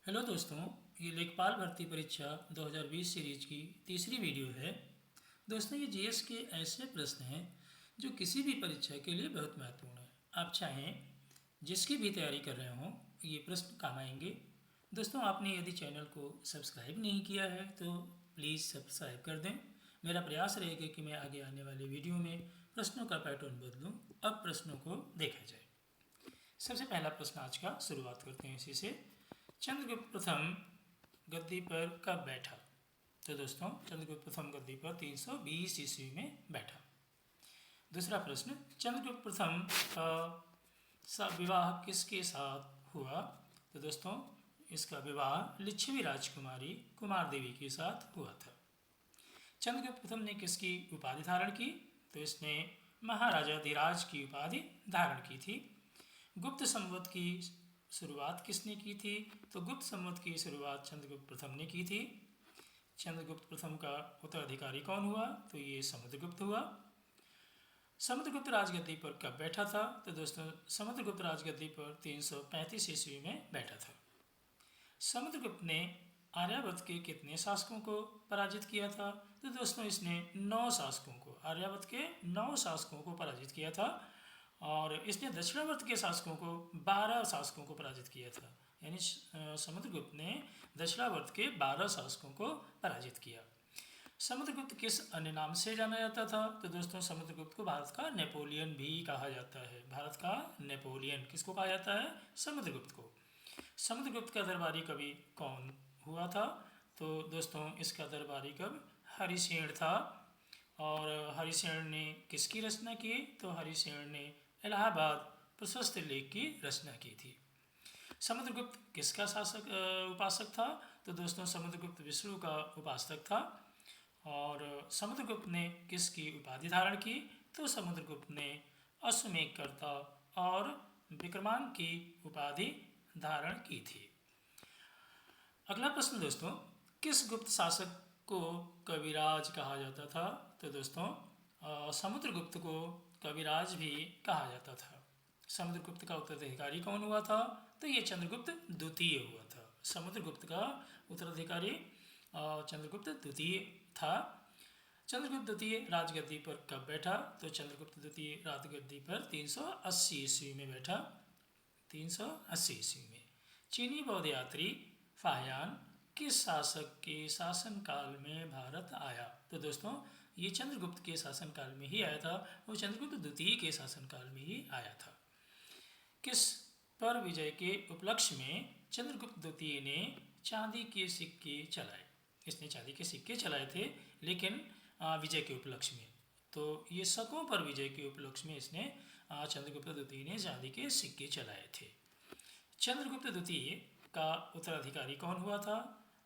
Hello दोस्तों, ये लेखपाल भर्ती परीक्षा 2020 सीरीज की तीसरी वीडियो है। दोस्तों, ये जीएस के ऐसे प्रश्न हैं जो किसी भी परीक्षा के लिए बहुत महत्वपूर्ण है। आप चाहें जिसकी भी तैयारी कर रहे हों, ये प्रश्न काम आएंगे। दोस्तों, आपने यदि चैनल को सब्सक्राइब नहीं किया है तो प्लीज़ सब्सक्राइब कर दें। मेरा प्रयास रहेगा कि मैं आगे आने वाले वीडियो में प्रश्नों का पैटर्न बदलूं। अब प्रश्नों को देखा जाए। सबसे पहला प्रश्न आज का शुरुआत करते हैं इसी से। चंद्रगुप्त प्रथम गद्दी पर कब बैठा? तो दोस्तों, चंद्रगुप्त प्रथम गद्दी पर 320 ईस्वी में बैठा। दूसरा प्रश्न, चंद्रगुप्त प्रथम का विवाह किसके साथ हुआ? तो दोस्तों, इसका विवाह लिच्छवी राजकुमारी कुमार देवी के साथ हुआ था। चंद्रगुप्त प्रथम ने किसकी उपाधि धारण की? तो इसने महाराजा धीराज की उपाधि धारण की थी। गुप्त संवत की शुरुआत किसने की थी? तो गुप्त संवत की शुरुआत चंद्रगुप्त प्रथम ने की थी। चंद्रगुप्त प्रथम का उत्तराधिकारी कौन हुआ? तो ये समुद्रगुप्त हुआ। समुद्रगुप्त राजगद्दी पर कब बैठा था? तो दोस्तों, समुद्रगुप्त राजगद्दी पर 335 ईस्वी में बैठा था। समुद्रगुप्त ने आर्यावर्त के कितने शासकों को पराजित किया था? तो दोस्तों, इसने 9 शासकों को, आर्यावर्त के 9 शासकों को पराजित किया था। और इसने दक्षिणावर्त के शासकों को 12 शासकों को पराजित किया था। यानी समुद्रगुप्त ने दक्षिणावर्त के 12 शासकों को पराजित किया। समुद्रगुप्त किस अन्य नाम से जाना जाता था? तो दोस्तों, समुद्रगुप्त को भारत का नेपोलियन भी कहा जाता है। भारत का नेपोलियन किसको कहा जाता है? समुद्रगुप्त को। समुद्रगुप्त का दरबारी कवि कौन हुआ था? तो दोस्तों, इसका दरबारी कवि हरिसेन था। और हरिसेन ने किसकी रचना की? तो हरिसेन ने इलाहाबाद प्रशस्त लेख की रचना की थी। समुद्रगुप्त किसका उपासक था? तो दोस्तों, समुद्रगुप्त विष्णु का उपासक था। और समुद्रगुप्त ने किसकी उपाधि धारण की? तो समुद्रगुप्त ने अश्वमेधकर्ता और विक्रमांक की उपाधि धारण की थी। अगला प्रश्न दोस्तों, किस गुप्त शासक को कविराज कहा जाता था? तो दोस्तों, समुद्रगुप्त को कविराज भी कहा जाता था। समुद्रगुप्त का उत्तराधिकारी कौन हुआ था? तो ये चंद्रगुप्त द्वितीय हुआ था। समुद्रगुप्त का उत्तराधिकारी चंद्रगुप्त द्वितीय था। चंद्रगुप्त द्वितीय राजगद्दी पर कब बैठा? तो चंद्रगुप्त द्वितीय राजगद्दी पर 380 ईस्वी में बैठा। 380 ईस्वी में। चीनी बौद्ध यात्री फाहियान किस शासक के शासनकाल में भारत आया? तो दोस्तों, ये चंद्रगुप्त के शासनकाल में ही आया था। वो चंद्रगुप्त द्वितीय के शासनकाल में ही आया था। किस पर विजय के उपलक्ष्य में चंद्रगुप्त द्वितीय ने चांदी के सिक्के चलाए? इसने चांदी के सिक्के चलाए थे, लेकिन विजय के उपलक्ष्य में। तो ये शकों पर विजय के उपलक्ष्य में इसने चंद्रगुप्त द्वितीय ने चांदी के सिक्के चलाए थे। चंद्रगुप्त द्वितीय का उत्तराधिकारी कौन हुआ था?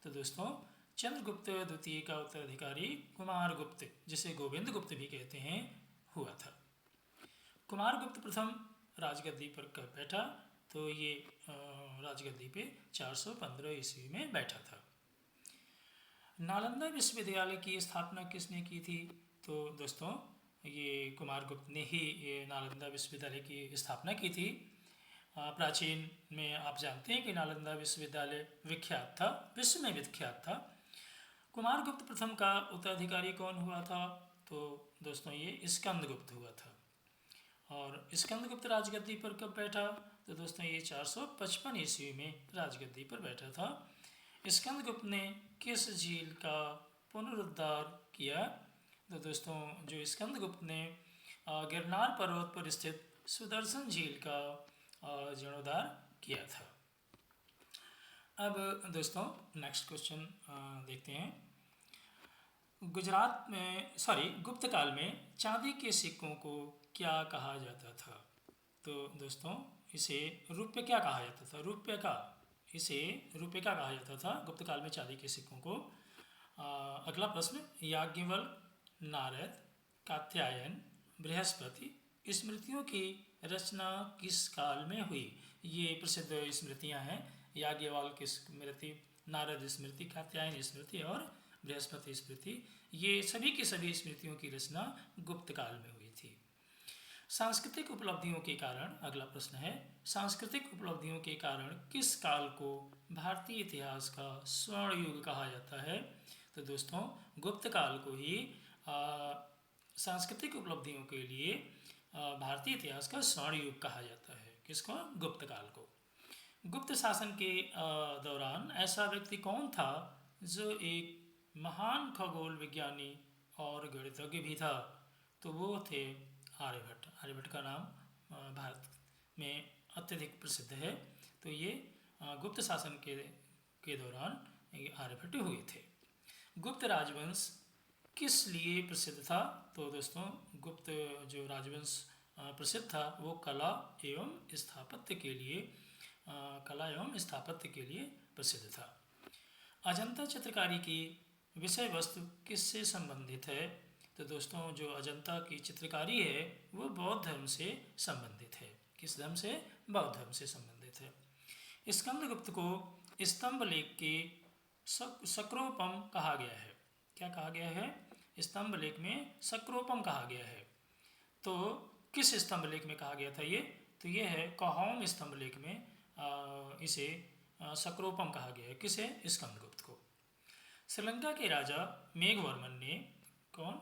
तो दोस्तों, चंद्रगुप्त द्वितीय का उत्तराधिकारी कुमारगुप्त, जिसे गोविंद गुप्त भी कहते हैं, हुआ था। कुमारगुप्त प्रथम राजगद्दी पर कब बैठा? तो ये राजगद्दी पे 415 ईस्वी में बैठा था। नालंदा विश्वविद्यालय की स्थापना किसने की थी? तो दोस्तों, ये कुमारगुप्त ने ही ये नालंदा विश्वविद्यालय की स्थापना की थी। प्राचीन में आप जानते हैं कि नालंदा विश्वविद्यालय विख्यात था, विश्व में विख्यात था। कुमारगुप्त प्रथम का उत्तराधिकारी कौन हुआ था? तो दोस्तों, ये स्कंदगुप्त हुआ था। और स्कंदगुप्त राजगद्दी पर कब बैठा? तो दोस्तों, ये 455 ईस्वी में राजगद्दी पर बैठा था। स्कंदगुप्त ने किस झील का पुनरुद्धार किया? तो दोस्तों, जो स्कंदगुप्त ने गिरनार पर्वत पर स्थित सुदर्शन झील का जीर्णोद्धार किया था। अब दोस्तों, नेक्स्ट क्वेश्चन देखते हैं। गुप्त काल में चांदी के सिक्कों को क्या कहा जाता था? तो दोस्तों, इसे रुपये क्या कहा जाता था? इसे रुपये क्या कहा जाता था गुप्त काल में चांदी के सिक्कों को? अगला प्रश्न, याज्ञवल्क्य, नारद, कात्यायन, बृहस्पति स्मृतियों की रचना किस काल में हुई? ये प्रसिद्ध स्मृतियां हैं। याज्ञवल्क्य स्मृति, नारद स्मृति, कात्यायन स्मृति और बृहस्पति स्मृति। ये सभी की सभी स्मृतियों की रचना गुप्त काल में हुई थी। सांस्कृतिक उपलब्धियों के कारण, अगला प्रश्न है, सांस्कृतिक उपलब्धियों के कारण किस काल को भारतीय इतिहास का स्वर्ण युग कहा जाता है? तो दोस्तों गुप्त काल को ही सांस्कृतिक उपलब्धियों के लिए भारतीय इतिहास का स्वर्ण युग कहा जाता है। किसको? गुप्त काल को। गुप्त शासन के दौरान ऐसा व्यक्ति कौन था जो एक महान खगोल विज्ञानी और गणितज्ञ भी था? तो वो थे आर्यभट्ट। आर्यभट्ट का नाम भारत में अत्यधिक प्रसिद्ध है। तो ये गुप्त शासन के दौरान ये आर्यभट्ट हुए थे। गुप्त राजवंश किस लिए प्रसिद्ध था? तो दोस्तों गुप्त जो राजवंश प्रसिद्ध था वो कला एवं स्थापत्य के लिए प्रसिद्ध था। अजंता चित्रकारी की विषय वस्तु किससे संबंधित है? तो दोस्तों जो अजंता की चित्रकारी है वो बौद्ध धर्म से संबंधित है। किस धर्म से? बौद्ध धर्म से संबंधित है। स्कंदगुप्त को स्तंभ लेख के सक्रोपम कहा गया है। क्या कहा गया है? स्तंभ लेख में सक्रोपम कहा गया है। तो किस स्तंभ लेख में कहा गया था ये? तो ये है कौहौम स्तंभ लेख में इसे सक्रोपम कहा गया है। किसे? स्कंदगुप्त को। श्रीलंका के राजा मेघवर्मन ने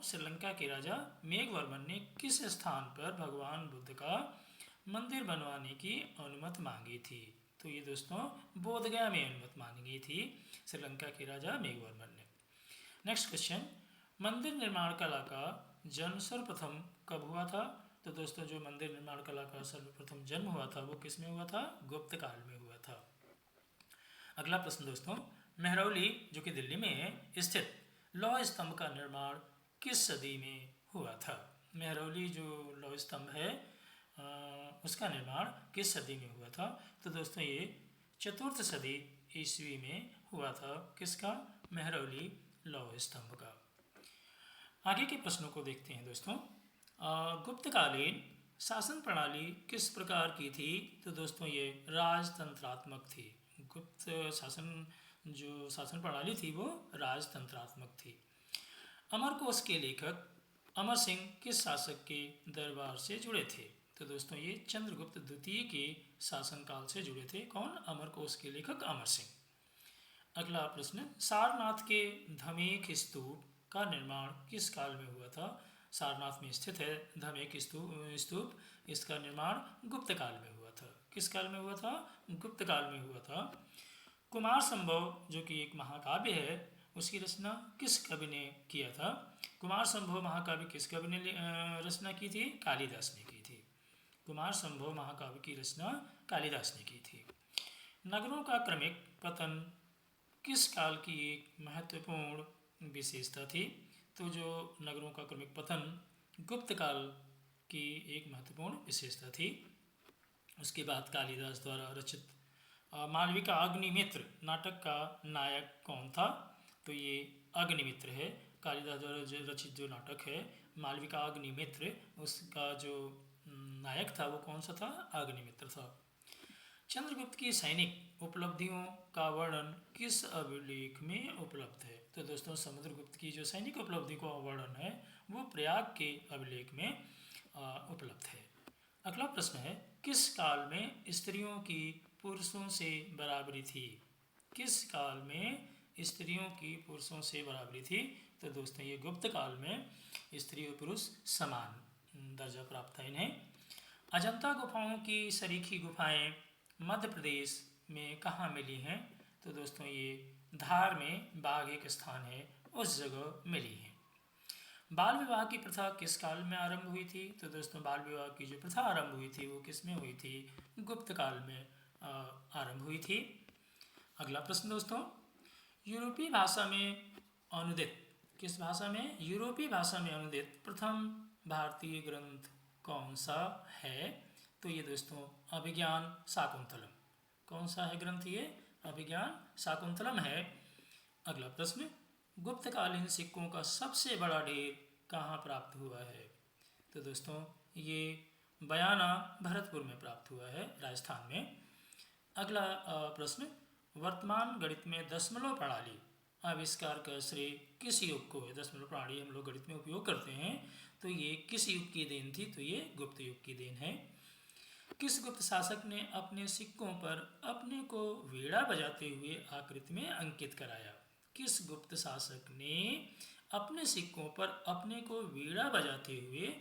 श्रीलंका के राजा मेघवर्मन ने किस स्थान पर भगवान बुद्ध का मंदिर बनवाने की अनुमति मांगी थी? तो ये दोस्तों बोधगया में अनुमति मांगी गई थी श्रीलंका के राजा मेघवर्मन ने। नेक्स्ट क्वेश्चन, मंदिर निर्माण कला का जन्म सर्वप्रथम कब हुआ था? तो दोस्तों जो मंदिर निर्माण कला का सर्वप्रथम जन्म हुआ था वो किस में हुआ था? गुप्त काल में हुआ था। अगला प्रश्न दोस्तों, मेहरौली जो कि दिल्ली में स्थित लौह स्तंभ का निर्माण किस सदी में हुआ था? मेहरौली जो लौह स्तंभ है उसका निर्माण किस सदी में हुआ था? तो दोस्तों ये 4th सदी ईस्वी में हुआ था। किसका? मेहरौली लौह स्तंभ का। आगे के प्रश्नों को देखते हैं दोस्तों। गुप्तकालीन शासन प्रणाली किस प्रकार की थी? तो दोस्तों ये राजतंत्रात्मक थी। गुप्त शासन प्रणाली थी वो राजतंत्रात्मक थी। अमरकोश के लेखक अमर सिंह किस शासक के दरबार से जुड़े थे? तो दोस्तों ये चंद्रगुप्त द्वितीय के शासनकाल से जुड़े थे। कौन? अमरकोश के लेखक अमर सिंह। अगला प्रश्न, सारनाथ के धमेख स्तूप का निर्माण किस काल में हुआ था? सारनाथ में स्थित है धमेख स्तूप, इसका निर्माण गुप्त काल में हुआ था। किस काल में हुआ था? गुप्त काल में हुआ था। कुमार संभव जो कि एक महाकाव्य है उसकी रचना किस कवि ने किया था? कुमार संभव महाकाव्य किस कवि ने रचना की थी? कालिदास ने की थी। कुमार संभव महाकाव्य की रचना कालिदास ने की थी। नगरों का क्रमिक पतन किस काल की एक महत्वपूर्ण विशेषता थी? तो जो नगरों का क्रमिक पतन गुप्त काल की एक महत्वपूर्ण विशेषता थी। उसके बाद कालिदास द्वारा रचित मालविका अग्निमित्र नाटक का नायक कौन था? तो ये अग्निमित्र है। कालिदास द्वारा रचित जो नाटक है मालविका अग्निमित्र, उसका जो नायक था वो कौन सा था? अग्निमित्र था। चंद्रगुप्त की सैनिक उपलब्धियों का वर्णन किस अभिलेख में उपलब्ध है? तो दोस्तों समुद्रगुप्त की जो सैनिक उपलब्धि का वर्णन है वो प्रयाग के अभिलेख में उपलब्ध है। अगला प्रश्न है, किस काल में स्त्रियों की पुरुषों से बराबरी थी? किस काल में स्त्रियों की पुरुषों से बराबरी थी? तो दोस्तों ये गुप्त काल में स्त्री और पुरुष समान दर्जा प्राप्त था इन्हें। अजंता गुफाओं की सरीखी गुफाएं मध्य प्रदेश में कहाँ मिली हैं? तो दोस्तों ये धार में बाघ एक स्थान है उस जगह मिली है। बाल विवाह की प्रथा किस काल में आरंभ हुई थी? तो दोस्तों बाल विवाह की जो प्रथा आरंभ हुई थी वो किस में हुई थी? गुप्त काल में आरंभ हुई थी। अगला प्रश्न दोस्तों, यूरोपीय भाषा में अनुदित, किस भाषा में? यूरोपीय भाषा में अनुदित प्रथम भारतीय ग्रंथ कौन सा है? तो ये दोस्तों अभिज्ञान शाकुंतलम। कौन सा है ग्रंथ ये? अभिज्ञान शाकुंतलम है। अगला प्रश्न, गुप्तकालीन सिक्कों का सबसे बड़ा ढेर कहाँ प्राप्त हुआ है? तो दोस्तों ये बयाना भरतपुर में प्राप्त हुआ है राजस्थान में। अगला प्रश्न, वर्तमान गणित में दशमलव प्रणाली आविष्कार का श्रेय किस युग को है? दशमलव प्रणाली हम लोग गणित में उपयोग करते हैं तो ये किस युग की देन थी? तो ये गुप्त युग की देन है। किस गुप्त शासक ने अपने सिक्कों पर अपने को वीणा बजाते हुए आकृति में अंकित कराया? किस गुप्त शासक ने अपने सिक्कों पर अपने को वीणा बजाते हुए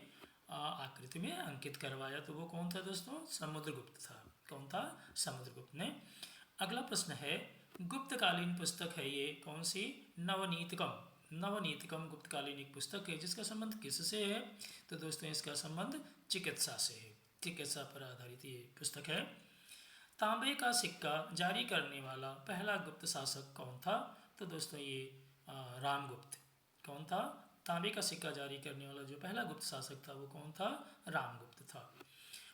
आकृति में अंकित करवाया? तो वो कौन था दोस्तों? समुद्रगुप्त था। कौन था? समुद्रगुप्त ने। अगला प्रश्न है, गुप्तकालीन पुस्तक है ये कौन सी? नवनीतकम। नवनीतकम गुप्तकालीन एक पुस्तक है जिसका संबंध किससे है? तो दोस्तों इसका संबंध चिकित्सा से है। चिकित्सा पर आधारित ये पुस्तक है। तांबे का सिक्का जारी करने वाला पहला गुप्त शासक कौन था? तो दोस्तों ये रामगुप्त। कौन था? तांबे का सिक्का जारी करने वाला जो पहला गुप्त शासक था वो कौन था? रामगुप्त था।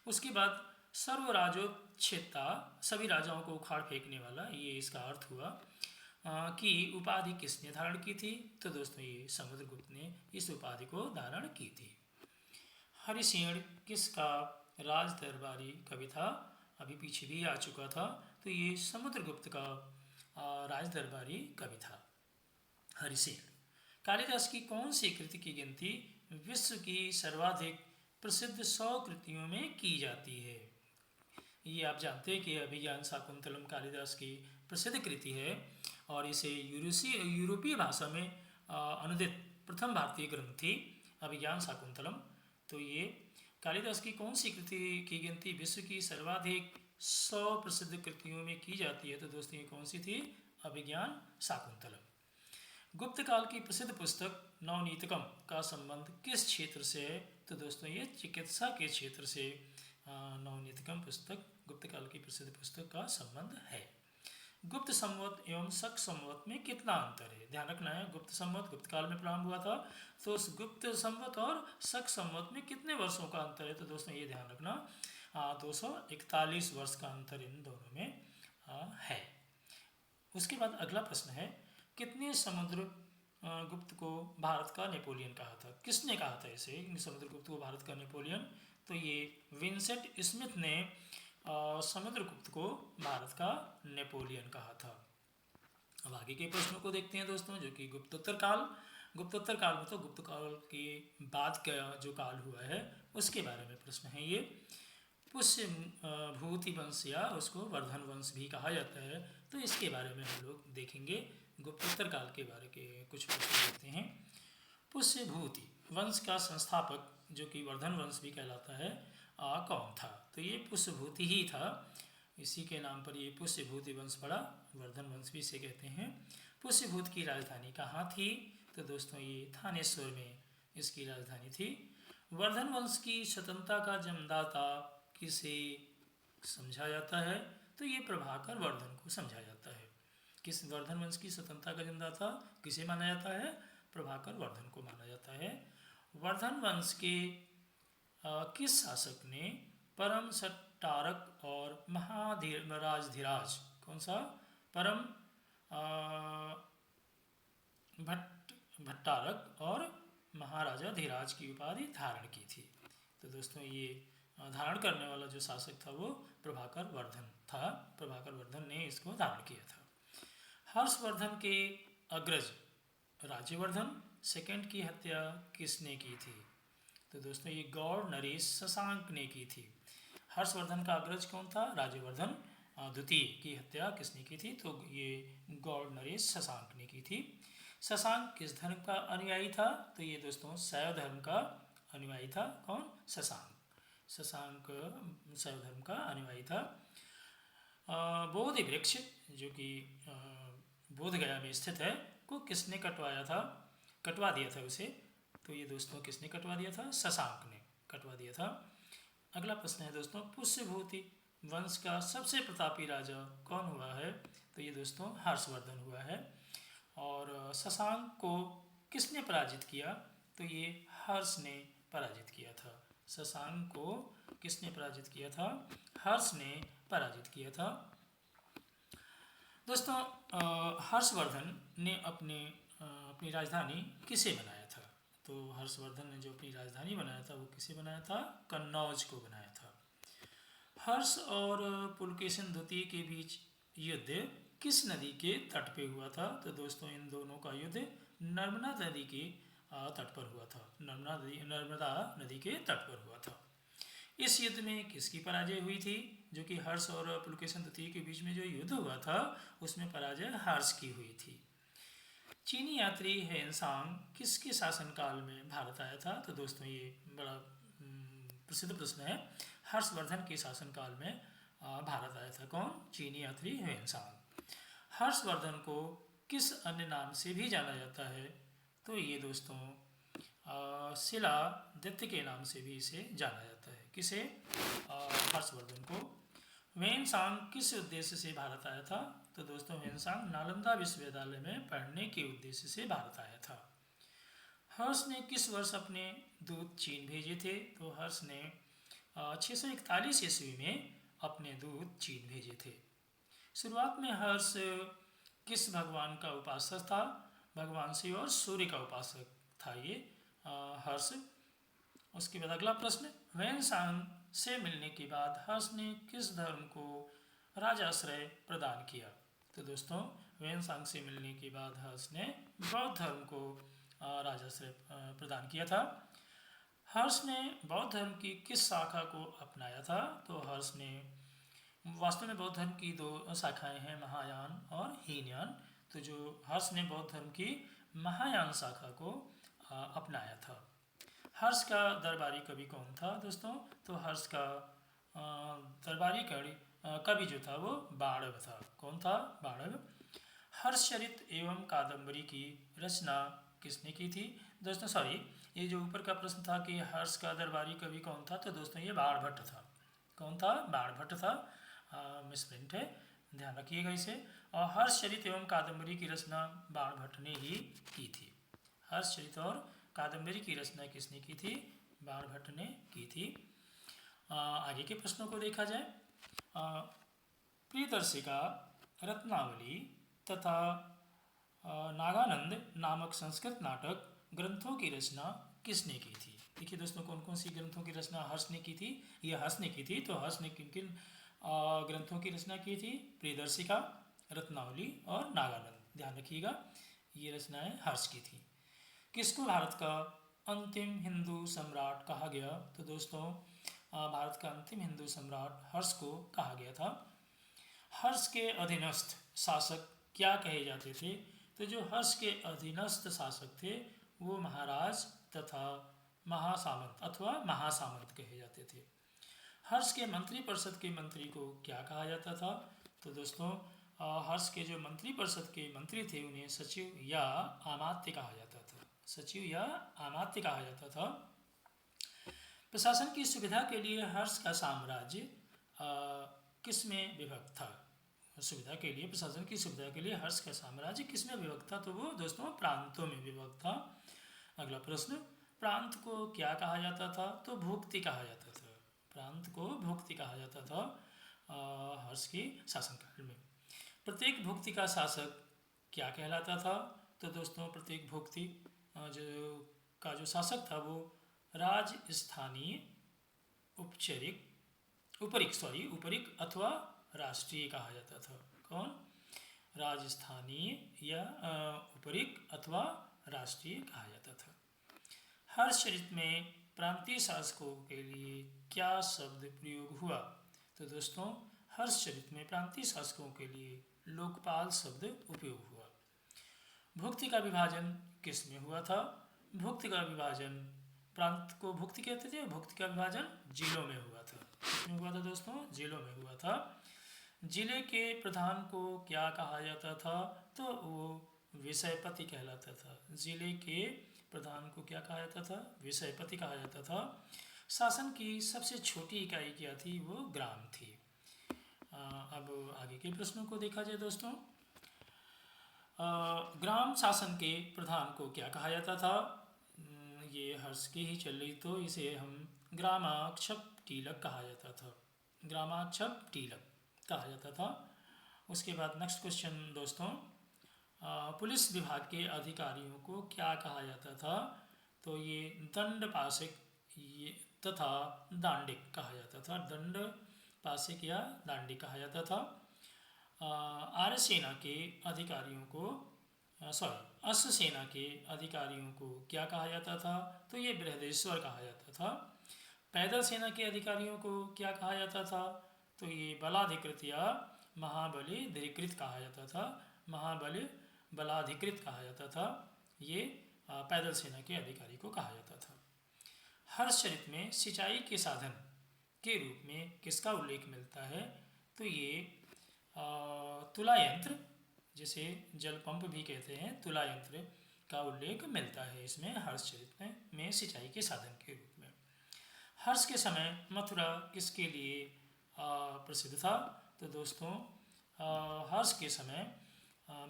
उसके बाद सर्वराजोच्छेता, सभी राजाओं को उखाड़ फेंकने वाला, ये इसका अर्थ हुआ कि उपाधि किसने धारण की थी? तो दोस्तों ये समुद्रगुप्त ने इस उपाधि को धारण की थी। हरिसेन किसका राज दरबारी कवि था? अभी पीछे भी आ चुका था। तो ये समुद्रगुप्त का राज दरबारी कवि था हरिसेन। कालिदास की कौन सी कृति की गिनती विश्व की सर्वाधिक प्रसिद्ध 100 कृतियों में की जाती है? ये आप जानते हैं कि अभिज्ञान शाकुंतलम कालिदास की प्रसिद्ध कृति है और इसे यूरोपीय भाषा में अनुदित प्रथम भारतीय ग्रंथ थी अभिज्ञान शाकुंतलम। तो ये कालिदास की कौन सी कृति की गिनती विश्व की सर्वाधिक 100 प्रसिद्ध कृतियों में की जाती है? तो दोस्तों ये कौन सी थी? अभिज्ञान शाकुंतलम। गुप्त काल की प्रसिद्ध पुस्तक नवनीतकम का संबंध किस क्षेत्र से है? तो दोस्तों ये चिकित्सा के क्षेत्र से नवनीतकम पुस्तक गुप्त काल की प्रसिद्ध पुस्तक का संबंध है। गुप्त संवत एवं शक संवत में कितना अंतर है? ध्यान रखना है, गुप्त संवत गुप्त काल में प्रारंभ हुआ था, तो उस गुप्त संवत और शक संवत में कितने वर्षों का अंतर है? तो दोस्तों ये ध्यान रखना 241 वर्ष का अंतर इन दोनों में है। उसके बाद अगला प्रश्न है, कितने समुद्रगुप्त को भारत का नेपोलियन कहा था? किसने कहा था इसे समुद्रगुप्त को भारत का नेपोलियन? तो ये विंसेंट स्मिथ ने समुद्रगुप्त को भारत का नेपोलियन कहा था। अब आगे के प्रश्नों को देखते हैं दोस्तों, जो कि गुप्तोत्तर काल। गुप्तोत्तर काल में तो गुप्त काल के बाद का जो काल हुआ है उसके बारे में प्रश्न है ये। पुष्यभूति वंश या उसको वर्धन वंश भी कहा जाता है, तो इसके बारे में हम लोग देखेंगे। गुप्तोत्तर काल के बारे के कुछ प्रश्न देखते हैं। पुष्यभूति वंश का संस्थापक जो कि वर्धन वंश भी कहलाता है कौन था? तो ये पुष्यभूति ही था, इसी के नाम पर ये पुष्यभूति वंश पड़ा, वर्धन वंश भी इसे कहते हैं। पुष्यभूत की राजधानी कहाँ थी? तो दोस्तों ये थानेश्वर में इसकी राजधानी थी। वर्धन वंश की स्वतंत्रता का जन्मदाता किसे समझा जाता है? तो ये प्रभाकर वर्धन को समझा जाता है। किस वर्धन वंश की स्वतंत्रता का जन्मदाता किसे माना जाता है? प्रभाकर वर्धन को माना जाता है। वर्धन वंश के किस शासक ने परम सट्टारक और महाराजधिराज, कौन सा? परम भट्टारक और महाराजा धीराज की उपाधि धारण की थी? तो दोस्तों ये धारण करने वाला जो शासक था वो प्रभाकर वर्धन था। प्रभाकर वर्धन ने इसको धारण किया था। हर्षवर्धन के अग्रज राज्यवर्धन सेकंड की हत्या किसने की थी? तो दोस्तों ये गौड़ नरेश शशांक ने की थी। हर्षवर्धन का अग्रज कौन था? राज्यवर्धन द्वितीय की हत्या किसने की थी? तो ये गौड़ नरेश शशांक ने की थी। शशांक किस धर्म का अनुयायी था? तो ये दोस्तों शैव धर्म का अनुयायी था। कौन? शशांक। शशांक शैव धर्म का अनुयायी था। बोधि वृक्ष जो कि बोधगया में स्थित है को किसने कटवा दिया था उसे? तो ये दोस्तों किसने कटवा दिया था? शशांक ने कटवा दिया था। अगला प्रश्न है दोस्तों, पुष्यभूति वंश का सबसे प्रतापी राजा कौन हुआ है? तो ये दोस्तों हर्षवर्धन हुआ है। और शशांक को किसने पराजित किया? तो ये हर्ष ने पराजित किया था। शशांक को किसने पराजित किया था? हर्ष ने पराजित किया था। दोस्तों हर्षवर्धन ने अपनी राजधानी किसे बनाया था? तो हर्षवर्धन ने जो अपनी राजधानी बनाया था वो किसे बनाया था? कन्नौज को बनाया था। हर्ष और पुलकेशिन द्वितीय के बीच युद्ध किस नदी के तट पे हुआ था? तो दोस्तों इन दोनों का युद्ध नर्मदा नदी के तट पर हुआ था, नर्मदा नदी के तट पर हुआ था। इस युद्ध में किसकी पराजय हुई थी? जो कि हर्ष और पुलकेशन द्वितीय के बीच में जो युद्ध हुआ था उसमें पराजय हर्ष की हुई थी। चीनी यात्री हेनसांग किसके शासनकाल में भारत आया था? तो दोस्तों ये बड़ा प्रसिद्ध प्रश्न है। हर्षवर्धन के शासनकाल में भारत आया था। कौन? चीनी यात्री हेनसांग। हर्षवर्धन को किस अन्य नाम से भी जाना जाता है? तो ये दोस्तों शिलादित्य के नाम से भी इसे जाना जाता है। किसे? हर्षवर्धन को। हेनसांग किस उद्देश्य से भारत आया था? तो दोस्तों हेनसांग नालंदा विश्वविद्यालय में पढ़ने के उद्देश्य से भारत आया था। हर्ष ने किस वर्ष अपने दूत चीन भेजे थे? तो हर्ष ने 641 ईस्वी में अपने दूत चीन भेजे थे। शुरुआत में हर्ष किस भगवान का उपासक था? भगवान शिव और सूर्य का उपासक था ये हर्ष। उसके बाद अगला प्रश्न, हेनसांग से मिलने के बाद हर्ष ने किस धर्म को राजाश्रय प्रदान किया? तो दोस्तों हेनसांग से मिलने के बाद हर्ष ने बौद्ध धर्म को राजाश्रय प्रदान किया था। हर्ष ने बौद्ध धर्म की किस शाखा को अपनाया था? तो हर्ष ने वास्तव में बौद्ध धर्म की दो शाखाएं हैं, महायान और हीनयान। तो जो हर्ष ने बौद्ध धर्म की महायान शाखा को अपनाया था। हर्ष का दरबारी कवि कौन था दोस्तों? तो हर्ष का दरबारी कवि जो था वो बाणव था। कौन था? बाणव। हर्षचरित एवं कादम्बरी की रचना किसने की थी? दोस्तों सॉरी, ये जो ऊपर का प्रश्न था कि हर्ष का दरबारी कवि कौन था, तो दोस्तों ये बाणभट्ट था। कौन था? बाणभट्ट था। मिसप्रिंट है, ध्यान रखिएगा इसे। और हर्षचरित एवं कादम्बरी की रचना बाणभट्ट ने ही की थी। हर्षचरित और कादम्बरी की रचना किसने की थी? बाणभट्ट ने की थी। आगे के प्रश्नों को देखा जाए। प्रियदर्शिका, रत्नावली तथा नागानंद नामक संस्कृत नाटक ग्रंथों की रचना किसने की थी? देखिए दोस्तों कौन कौन सी ग्रंथों की रचना हर्ष ने की थी? ये हर्ष ने की थी। तो हर्ष ने किन किन ग्रंथों की रचना की थी? प्रियदर्शिका, रत्नावली और नागानंद। ध्यान रखिएगा ये रचनाएं हर्ष की थी। किसको भारत का अंतिम हिंदू सम्राट कहा गया? तो दोस्तों भारत का अंतिम हिंदू सम्राट हर्ष को कहा गया था। हर्ष के अधीनस्थ शासक क्या कहे जाते थे? तो जो हर्ष के अधीनस्थ शासक थे वो महाराज तथा महासामंत अथवा महासामंत कहे जाते थे। हर्ष के मंत्रिपरिषद के मंत्री को क्या कहा जाता था? तो दोस्तों हर्ष के जो मंत्रिपरिषद के मंत्री थे उन्हें सचिव या अमात्य कहा जाता था। सचिव या अमात्य कहा जाता था। प्रशासन की सुविधा के लिए हर्ष का साम्राज्य किस में विभक्त था? सुविधा के लिए, प्रशासन की सुविधा के लिए हर्ष का साम्राज्य किस में विभक्त था? तो वो दोस्तों प्रांतों में विभक्त था। अगला प्रश्न, प्रांत को क्या कहा जाता था? तो भुक्ति कहा जाता था। प्रांत को भुक्ति कहा जाता था हर्ष के शासनकाल में। प्रत्येक भुक्ति का शासक क्या कहलाता था? तो दोस्तों प्रत्येक भुक्ति जो शासक था वो राजस्थानीय, उपरिक अथवा राष्ट्रीय कहा जाता था। कौन? राजस्थानीय या उपरिक अथवा राष्ट्रीय कहा जाता था। हर्षचरित में प्रांतीय शासकों के लिए क्या शब्द प्रयोग हुआ? तो दोस्तों हर्षचरित में प्रांतीय शासकों के लिए लोकपाल शब्द उपयोग हुआ। भुक्ति का विभाजन किस में हुआ था? भुक्ति का विभाजन, प्रांत को भुक्ति कहते थे, भुक्ति का विभाजन जिलों में हुआ था। किसमें हुआ था दोस्तों? जिलों में हुआ था। जिले के प्रधान को क्या कहा जाता था? तो वो विषयपति कहलाता था। जिले के प्रधान को क्या कहा जाता था? विषयपति कहा जाता था। शासन की सबसे छोटी इकाई क्या थी? वो ग्राम थी। अब आगे के प्रश्नों को देखा जाए दोस्तों। ग्राम शासन के प्रधान को क्या कहा जाता था? ये हर्ष की ही चल रही तो इसे हम ग्रामाक्षप टीलक कहा जाता था। ग्रामाक्षप टीलक कहा जाता था। उसके बाद नेक्स्ट क्वेश्चन दोस्तों, पुलिस विभाग के अधिकारियों को क्या कहा जाता था? तो ये दंडपाशिक तथा दांडिक कहा जाता था। दंडपाशिक या दांडिक कहा जाता था। आर्य सेना के अधिकारियों को अश्व सेना के अधिकारियों को क्या कहा जाता था? तो ये बृहदेश्वर कहा जाता था। पैदल सेना के अधिकारियों को क्या कहा जाता था? तो ये बलाधिकृत या महाबली धीकृत कहा जाता था। महाबली बलाधिकृत कहा जाता था। ये पैदल सेना के अधिकारी को कहा जाता था। हर्षचरित में सिंचाई के साधन के रूप में किसका उल्लेख मिलता है? तो ये तुला यंत्र, जिसे जल पंप भी कहते हैं, तुला यंत्र का उल्लेख मिलता है इसमें हर्षचरित में सिंचाई के साधन के रूप में। हर्ष के समय मथुरा किसके लिए प्रसिद्ध था? तो दोस्तों हर्ष के समय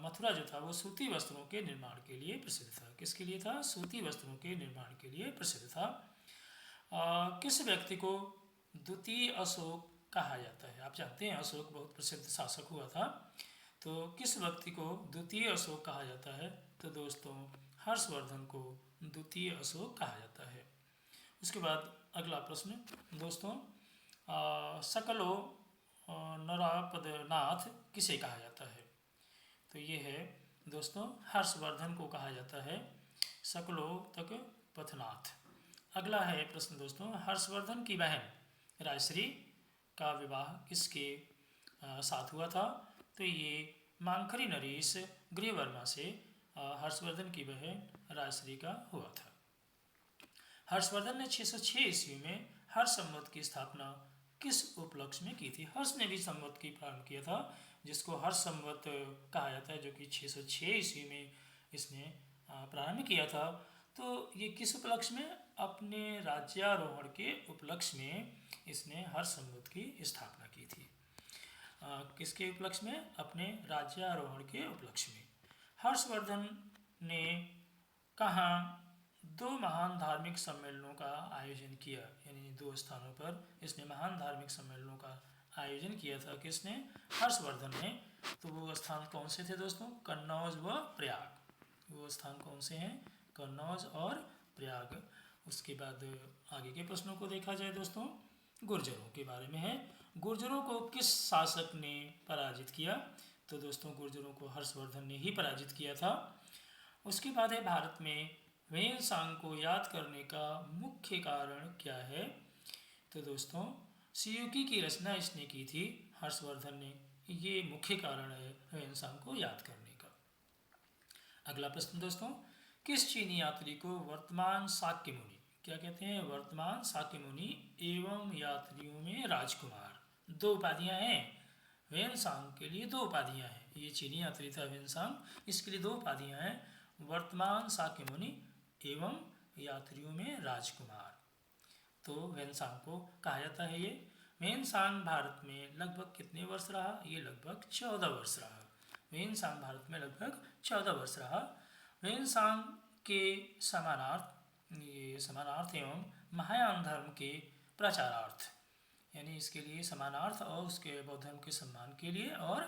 मथुरा जो था वो सूती वस्त्रों के निर्माण के लिए प्रसिद्ध था। किसके लिए था? सूती वस्त्रों के निर्माण के लिए प्रसिद्ध था। किस व्यक्ति को द्वितीय अशोक कहा जाता है? आप जानते हैं अशोक बहुत प्रसिद्ध शासक हुआ था, तो किस व्यक्ति को द्वितीय अशोक कहा जाता है? तो दोस्तों हर्षवर्धन को द्वितीय अशोक कहा जाता है। उसके बाद अगला प्रश्न दोस्तों, सकलो नरापदनाथ किसे कहा जाता है? तो ये है दोस्तों हर्षवर्धन को कहा जाता है सकलो तक पथनाथ। अगला है प्रश्न दोस्तों, हर्षवर्धन की बहन राजश्री का विवाह किसके साथ हुआ था? तो ये मांखरी नरेश गृहवर्मा से हर्षवर्धन की बहन राजश्री का हुआ था। हर्षवर्धन ने 606 ईस्वी में हर्ष संवत की स्थापना किस उपलक्ष्य में की थी? हर्ष ने भी संवत की प्रारंभ किया था, जिसको हर्ष संवत कहा जाता है, जो कि 606 ईस्वी में इसने प्रारंभ किया था। तो ये किस उपलक्ष्य में? अपने राज्यारोहण के उपलक्ष्य में इसने हर्ष संवत की स्थापना की थी। किसके उपलक्ष्य में? अपने राज्यारोहण के उपलक्ष्य में। हर्षवर्धन ने कहाँ 2 महान धार्मिक सम्मेलनों का आयोजन किया? यानी 2 स्थानों पर इसने महान धार्मिक सम्मेलनों का आयोजन किया था। किसने? हर्षवर्धन ने। तो वो स्थान कौन से थे दोस्तों? कन्नौज व प्रयाग। वो स्थान कौन से हैं? कन्नौज और प्रयाग। उसके बाद आगे के प्रश्नों को देखा जाए दोस्तों, गुर्जरों के बारे में है। गुर्जरों को किस शासक ने पराजित किया? तो दोस्तों गुर्जरों को हर्षवर्धन ने ही पराजित किया था। उसके बाद है भारत में वेनसांग को याद करने का मुख्य कारण क्या है? तो दोस्तों सियुकी की रचना इसने की थी हर्षवर्धन ने, ये मुख्य कारण है वेनसांग को याद करने का। अगला प्रश्न दोस्तों, किस चीनी यात्री को वर्तमान शाक्य मुनि क्या कहते हैं? वर्तमान शाक्य मुनि एवं यात्रियों में राजकुमार। 2 उपाधियां हैं वेनसांग के लिए, 2 उपाधियां हैं। ये चीनी यात्री था वेनसांग, इसके लिए 2 उपाधियां हैं, वर्तमान शाक्य मुनि एवं यात्रियों में राजकुमार। तो वेनसांग को कहा जाता है ये। वेनसांग भारत में लगभग कितने वर्ष रहा? ये लगभग 14 वर्ष रहा। वेनसांग भारत में लगभग 14 वर्ष रहा। वेनसांग के समानार्थ एवं महायान धर्म के प्रचारार्थ, यानी इसके लिए समानार्थ और उसके बौद्ध धर्म के सम्मान के लिए और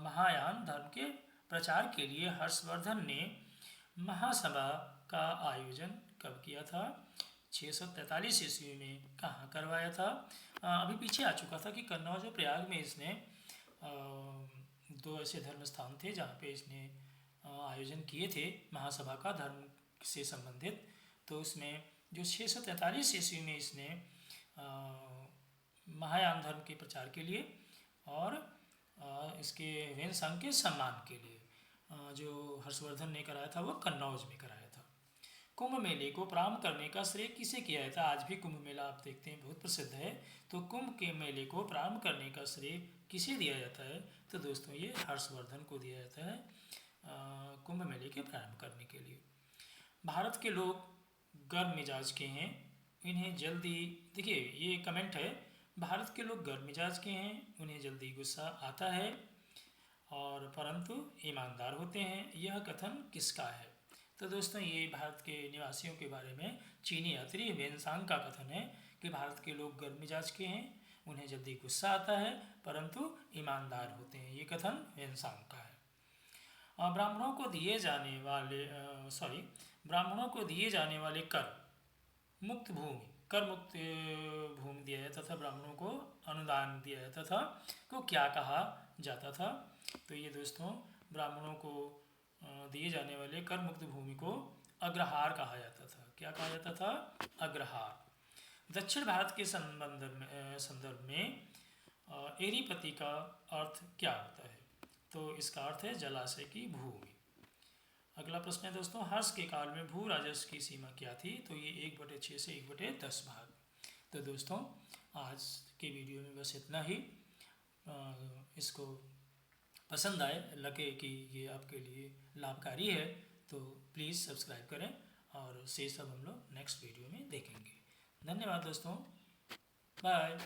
महायान धर्म के प्रचार के लिए हर्षवर्धन ने महासभा का आयोजन कब किया था? 643 ईस्वी में। कहाँ करवाया था? अभी पीछे आ चुका था कि कन्नौज और प्रयाग में इसने 2 ऐसे धर्म स्थान थे जहाँ पे इसने आयोजन किए थे महासभा का धर्म से संबंधित। तो उसमें जो 643 ईस्वी में इसने महायान धर्म के प्रचार के लिए और इसके वेनसांग के सम्मान के लिए जो हर्षवर्धन ने कराया था वो कन्नौज में कराया था। कुंभ मेले को प्रारंभ करने का श्रेय किसे किया जाता है? आज भी कुंभ मेला आप देखते हैं बहुत प्रसिद्ध है। तो कुंभ के मेले को प्रारंभ करने का श्रेय किसे दिया जाता है? तो दोस्तों ये हर्षवर्धन को दिया जाता है कुंभ मेले के प्रारंभ करने के लिए। भारत के लोग गर्म मिजाज के हैं, इन्हें जल्दी, देखिए ये कमेंट है, भारत के लोग गर्म मिजाज के हैं, उन्हें जल्दी गुस्सा आता है और परंतु ईमानदार होते हैं। यह कथन किसका है? तो दोस्तों ये भारत के निवासियों के बारे में चीनी यात्री वेनसांग का कथन है कि भारत के लोग गर्म मिजाज के हैं, उन्हें जल्दी गुस्सा आता है परंतु ईमानदार होते हैं। ये कथन वेनसांग का है। ब्राह्मणों को दिए जाने वाले कर मुक्त भूमि दिया जाता था, ब्राह्मणों को अनुदान दिया जाता था, को क्या कहा जाता था? तो ये दोस्तों ब्राह्मणों को दिए जाने वाले कर मुक्त भूमि को अग्रहार कहा जाता था। क्या कहा जाता था? अग्रहार। दक्षिण भारत के संदर्भ में एरीपति का अर्थ क्या होता है? तो इसका अर्थ है जलाशय की भूमि। अगला प्रश्न है दोस्तों, हर्ष के काल में भू राजस्व की सीमा क्या थी? तो ये 1/6 से 1/10 भाग। तो दोस्तों आज के वीडियो में बस इतना ही। इसको पसंद आए, लगे कि ये आपके लिए लाभकारी है, तो प्लीज़ सब्सक्राइब करें और से सब हम लोग नेक्स्ट वीडियो में देखेंगे। धन्यवाद दोस्तों, बाय।